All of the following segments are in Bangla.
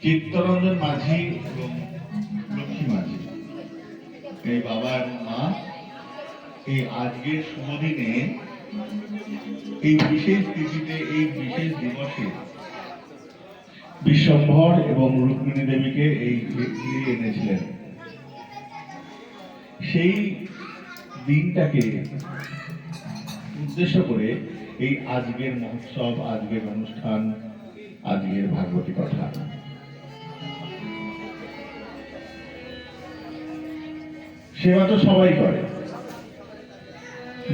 চিত্তরঞ্জন মাঝি এবং লক্ষ্মী মাঝি এই বাবা এবং মা এই আজকের শুভ দিনে এই বিশেষ তিথিতে এই বিশেষ দিবসে বিশ্বম্ভর এবং রুক্মিণী দেবীকে এই ফিরিয়ে এনেছিলেন। সেই দিনটাকে উদ্দেশ্য করে এই আজকের মহোৎসব, আজকের অনুষ্ঠান, আজকের ভাগবতী কথা। সেবা তো সবাই করে,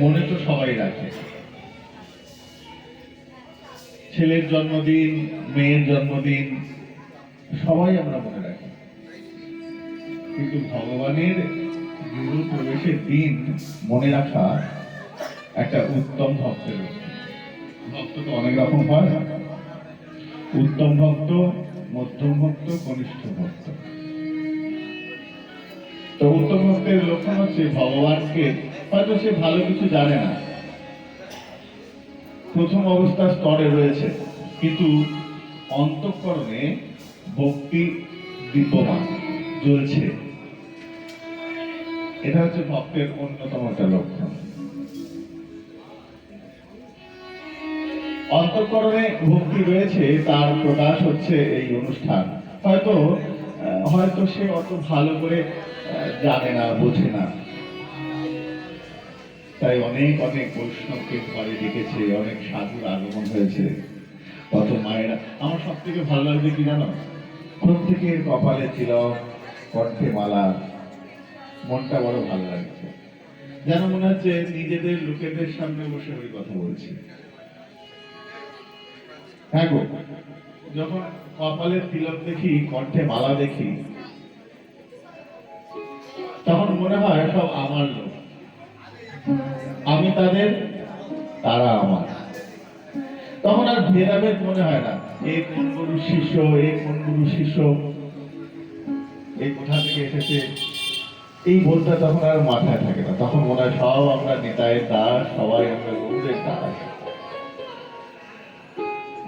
মনে তো সবাই রাখে। ছেলের জন্মদিন, মেয়ের জন্মদিন সবাই আমরা মনে রাখি, কিন্তু ভগবানের গুরু প্রবেশের দিন মনে রাখা একটা উত্তম ভক্তের। ভক্ত তো অনেক রকম হয়, উত্তম ভক্ত, মধ্যম ভক্ত, কনিষ্ঠ ভক্ত। তো উত্তম ভক্তের লক্ষণ হচ্ছে ভগবানকে হয়তো সে ভালো কিছু জানে না, প্রথম অবস্থার স্তরে রয়েছে, কিন্তু অন্তঃকরণে ভক্তি দীপ্যমান জ্বলছে। এটা হচ্ছে ভক্তের অন্যতম একটা লক্ষণ। অন্তঃকরণে ভক্তি রয়েছে, তার প্রকাশ হচ্ছে এই অনুষ্ঠান। হয়তো সে অত ভালো করে জানে না, বোঝে না, তাই অনেক অনেক বৈষ্ণবকে ঘরে ডেকেছে, অনেক সাধুর আগমন হয়েছে, কত মায়েরা। আমার সব থেকে ভালো লাগছে কি জানো, প্রত্যেকের কপালে তিলক, কণ্ঠে মালা, মনটা বড় ভালো লাগছে, যেন মনে হচ্ছে নিজেদের লোকেদের সামনে বসে ওই কথা বলছি। হ্যাঁ গো, যখন কপালে তিলক দেখি, কণ্ঠে মালা দেখি, তখন মনে হয় সব আমার লোক, আমি তাদের, তারা আমার। তখন আর ভেদাভেদ মনে হয় না, এই কোন গুরু শিষ্য, এই কোন গুরু শিষ্য, এই কোথা থেকে এসেছে, এই বলতে তখন আর মাথায় থাকে না। তখন মনে হয় সব আমরা নিতাইয়ের দাস, সবাই আমরা গৌরের দাস,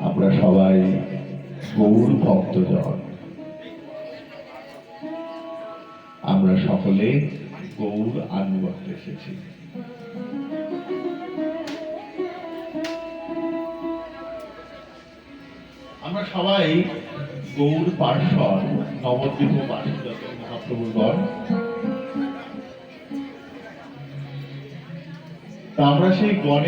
আমরা সবাই গৌর ভক্তজন, আমরা সকলে গৌর আনুগত্যে এসেছি। আমরা সবাই গৌর পার্শ্বদ, নবদ্বীপ পার্শ্বদ মহাপ্রভুগণ, তা আমরা সেই গণেশ